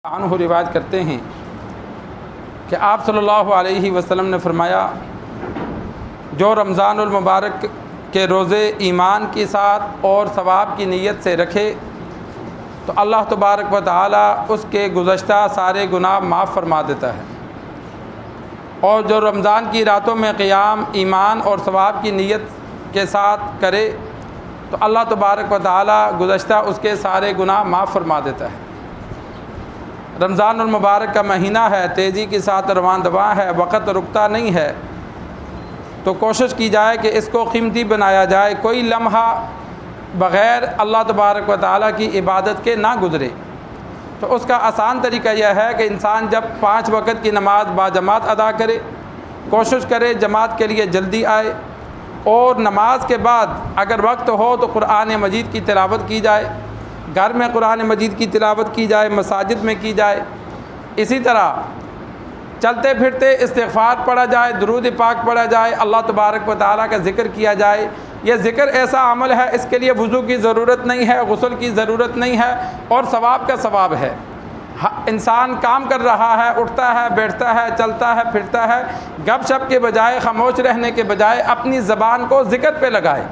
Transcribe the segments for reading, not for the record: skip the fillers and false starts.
عنہ روایت کرتے ہیں کہ آپ صلی اللہ علیہ وسلم نے فرمایا، جو رمضان المبارک کے روزے ایمان کے ساتھ اور ثواب کی نیت سے رکھے تو اللہ تبارک و تعالی اس کے گزشتہ سارے گناہ معاف فرما دیتا ہے، اور جو رمضان کی راتوں میں قیام ایمان اور ثواب کی نیت کے ساتھ کرے تو اللہ تبارک و تعالی گزشتہ اس کے سارے گناہ معاف فرما دیتا ہے۔ رمضان المبارک کا مہینہ ہے، تیزی کے ساتھ رواں دواں ہے، وقت رکتا نہیں ہے، تو کوشش کی جائے کہ اس کو قیمتی بنایا جائے، کوئی لمحہ بغیر اللہ تبارک و تعالیٰ کی عبادت کے نہ گزرے۔ تو اس کا آسان طریقہ یہ ہے کہ انسان جب 5 وقت کی نماز باجماعت ادا کرے، کوشش کرے جماعت کے لیے جلدی آئے، اور نماز کے بعد اگر وقت ہو تو قرآن مجید کی تلاوت کی جائے، گھر میں قرآن مجید کی تلاوت کی جائے، مساجد میں کی جائے، اسی طرح چلتے پھرتے استغفار پڑھا جائے، درود پاک پڑھا جائے، اللہ تبارک و تعالیٰ کا ذکر کیا جائے۔ یہ ذکر ایسا عمل ہے، اس کے لیے وضو کی ضرورت نہیں ہے، غسل کی ضرورت نہیں ہے، اور ثواب کا ثواب ہے۔ انسان کام کر رہا ہے، اٹھتا ہے، بیٹھتا ہے، چلتا ہے، پھرتا ہے، گپ شپ کے بجائے، خاموش رہنے کے بجائے اپنی زبان کو ذکر پہ لگائے،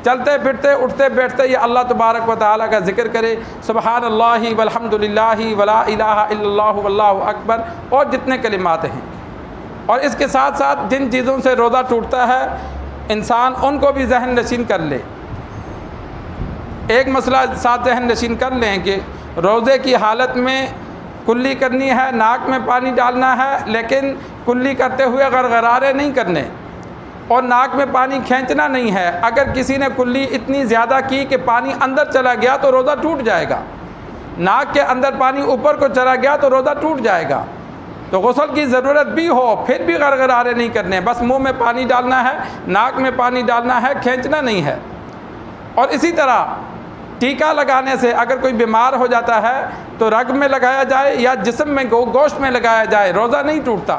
چلتے پھرتے اٹھتے بیٹھتے یہ اللہ تبارک و تعالیٰ کا ذکر کرے، سبحان اللہ والحمد للہ ولا الہ الا اللہ واللہ اکبر، اور جتنے کلمات ہیں۔ اور اس کے ساتھ ساتھ جن چیزوں سے روزہ ٹوٹتا ہے انسان ان کو بھی ذہن نشین کر لے۔ ایک مسئلہ ساتھ ذہن نشین کر لیں کہ روزے کی حالت میں کلی کرنی ہے، ناک میں پانی ڈالنا ہے، لیکن کلی کرتے ہوئے غرغرارے نہیں کرنے، اور ناک میں پانی کھینچنا نہیں ہے۔ اگر کسی نے کلی اتنی زیادہ کی کہ پانی اندر چلا گیا تو روزہ ٹوٹ جائے گا، ناک کے اندر پانی اوپر کو چلا گیا تو روزہ ٹوٹ جائے گا۔ تو غسل کی ضرورت بھی ہو پھر بھی غرغرارے نہیں کرنے، بس منہ میں پانی ڈالنا ہے، ناک میں پانی ڈالنا ہے، کھینچنا نہیں ہے۔ اور اسی طرح ٹیکا لگانے سے اگر کوئی بیمار ہو جاتا ہے تو رگ میں لگایا جائے یا جسم میں گوشت میں لگایا جائے، روزہ نہیں ٹوٹتا۔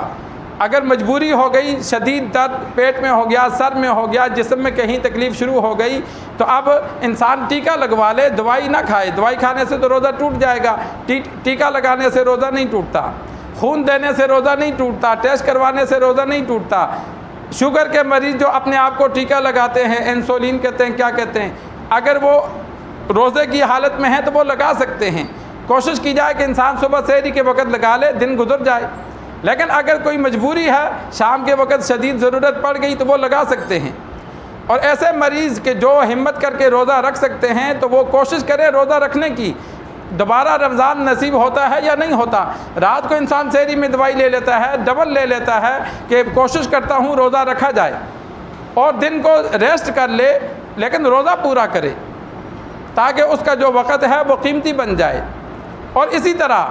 اگر مجبوری ہو گئی، شدید درد پیٹ میں ہو گیا، سر میں ہو گیا، جسم میں کہیں تکلیف شروع ہو گئی، تو اب انسان ٹیکا لگوا لے، دوائی نہ کھائے۔ دوائی کھانے سے تو روزہ ٹوٹ جائے گا، ٹیکا لگانے سے روزہ نہیں ٹوٹتا، خون دینے سے روزہ نہیں ٹوٹتا، ٹیسٹ کروانے سے روزہ نہیں ٹوٹتا۔ شوگر کے مریض جو اپنے آپ کو ٹیکا لگاتے ہیں، انسولین کہتے ہیں، کیا کہتے ہیں، اگر وہ روزے کی حالت میں ہیں تو وہ لگا سکتے ہیں۔ کوشش کی جائے کہ انسان صبح سحری کے وقت لگا لے، دن گزر جائے۔ لیکن اگر کوئی مجبوری ہے، شام کے وقت شدید ضرورت پڑ گئی تو وہ لگا سکتے ہیں۔ اور ایسے مریض کہ جو ہمت کر کے روزہ رکھ سکتے ہیں تو وہ کوشش کرے روزہ رکھنے کی۔ دوبارہ رمضان نصیب ہوتا ہے یا نہیں ہوتا، رات کو انسان سحری میں دوائی لے لیتا ہے، ڈبل لے لیتا ہے کہ کوشش کرتا ہوں روزہ رکھا جائے، اور دن کو ریسٹ کر لے لیکن روزہ پورا کرے تاکہ اس کا جو وقت ہے وہ قیمتی بن جائے۔ اور اسی طرح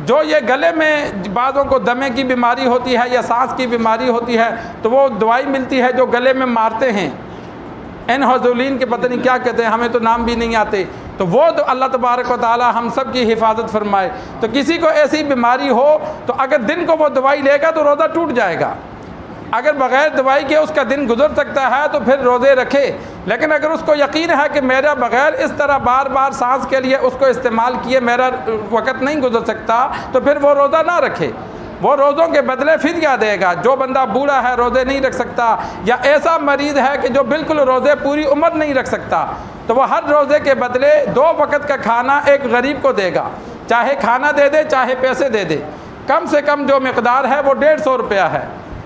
جو یہ گلے میں بعضوں کو دمے کی بیماری ہوتی ہے یا سانس کی بیماری ہوتی ہے تو وہ دوائی ملتی ہے جو گلے میں مارتے ہیں، انہیزولین کے پتہ نہیں کیا کہتے ہیں، ہمیں تو نام بھی نہیں آتے، تو وہ تو اللہ تبارک و تعالی ہم سب کی حفاظت فرمائے۔ تو کسی کو ایسی بیماری ہو تو اگر دن کو وہ دوائی لے گا تو روزہ ٹوٹ جائے گا۔ اگر بغیر دوائی کے اس کا دن گزر سکتا ہے تو پھر روزے رکھے، لیکن اگر اس کو یقین ہے کہ میرا بغیر اس طرح بار بار سانس کے لیے اس کو استعمال کیے میرا وقت نہیں گزر سکتا تو پھر وہ روزہ نہ رکھے، وہ روزوں کے بدلے فدیہ دے گا۔ جو بندہ بوڑھا ہے، روزے نہیں رکھ سکتا، یا ایسا مریض ہے کہ جو بالکل روزے پوری عمر نہیں رکھ سکتا، تو وہ ہر روزے کے بدلے 2 وقت کا کھانا ایک غریب کو دے گا، چاہے کھانا دے دے چاہے پیسے دے دے۔ کم سے کم جو مقدار ہے وہ 150 روپیہ ہے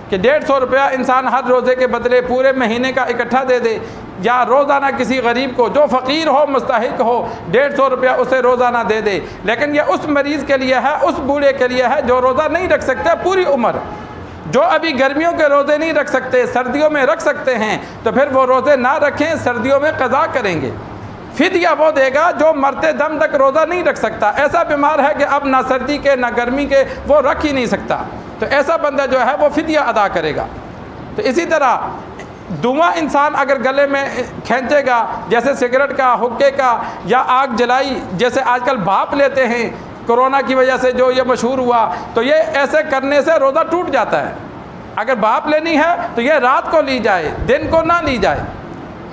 کہ 150 روپیہ انسان ہر روزے کے بدلے پورے مہینے کا اکٹھا دے دے، یا روزانہ کسی غریب کو جو فقیر ہو، مستحق ہو، 150 روپیہ اسے روزانہ دے دے۔ لیکن یہ اس مریض کے لیے ہے، اس بوڑھے کے لیے ہے جو روزہ نہیں رکھ سکتے پوری عمر۔ جو ابھی گرمیوں کے روزے نہیں رکھ سکتے، سردیوں میں رکھ سکتے ہیں، تو پھر وہ روزے نہ رکھیں، سردیوں میں قضا کریں گے۔ فدیہ وہ دے گا جو مرتے دم تک روزہ نہیں رکھ سکتا، ایسا بیمار ہے کہ اب نہ سردی کے نہ گرمی کے وہ رکھ ہی نہیں سکتا، تو ایسا بندہ جو ہے وہ فدیہ ادا کرے گا۔ تو اسی طرح دھواں انسان اگر گلے میں کھینچے گا، جیسے سگریٹ کا، حقے کا، یا آگ جلائی، جیسے آج کل بھاپ لیتے ہیں کرونا کی وجہ سے جو یہ مشہور ہوا، تو یہ ایسے کرنے سے روزہ ٹوٹ جاتا ہے۔ اگر بھاپ لینی ہے تو یہ رات کو لی جائے، دن کو نہ لی جائے،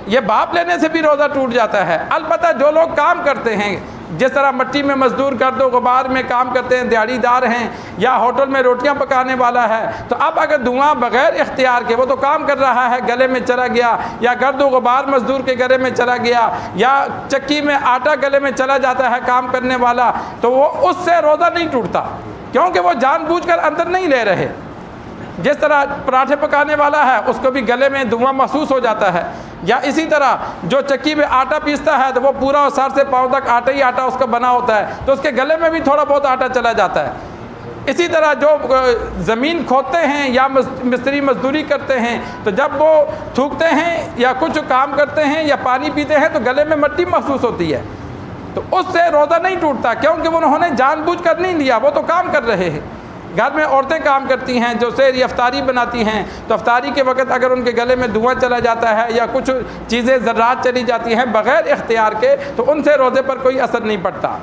یہ بھاپ لینے سے بھی روزہ ٹوٹ جاتا ہے۔ البتہ جو لوگ کام کرتے ہیں، جس طرح مٹی میں مزدور گرد و غبار میں کام کرتے ہیں، دیہڑی دار ہیں، یا ہوٹل میں روٹیاں پکانے والا ہے، تو اب اگر دھواں بغیر اختیار کے، وہ تو کام کر رہا ہے، گلے میں چلا گیا، یا گرد و غبار مزدور کے گلے میں چلا گیا، یا چکی میں آٹا گلے میں چلا جاتا ہے کام کرنے والا، تو وہ اس سے روزہ نہیں ٹوٹتا، کیونکہ وہ جان بوجھ کر اندر نہیں لے رہے۔ جس طرح پراٹھے پکانے والا ہے، اس کو بھی گلے میں دھواں محسوس ہو جاتا ہے، یا اسی طرح جو چکی میں آٹا پیستا ہے تو وہ پورا سر سے پاؤں تک آٹا ہی آٹا اس کا بنا ہوتا ہے، تو اس کے گلے میں بھی تھوڑا بہت آٹا چلا جاتا ہے۔ اسی طرح جو زمین کھودتے ہیں یا مستری مزدوری کرتے ہیں، تو جب وہ تھوکتے ہیں یا کچھ کام کرتے ہیں یا پانی پیتے ہیں تو گلے میں مٹی محسوس ہوتی ہے، تو اس سے روزہ نہیں ٹوٹتا، کیونکہ انہوں نے جان بوجھ کر نہیں لیا، وہ تو کام کر رہے ہیں۔ گھر میں عورتیں کام کرتی ہیں جو سحری افطاری بناتی ہیں، تو افطاری کے وقت اگر ان کے گلے میں دھواں چلا جاتا ہے یا کچھ چیزیں ذرات چلی جاتی ہیں بغیر اختیار کے، تو ان سے روزے پر کوئی اثر نہیں پڑتا۔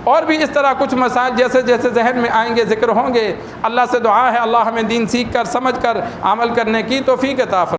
اور بھی اس طرح کچھ مسائل جیسے جیسے ذہن میں آئیں گے ذکر ہوں گے۔ اللہ سے دعا ہے اللہ ہمیں دین سیکھ کر سمجھ کر عمل کرنے کی توفیق عطا فرمائے۔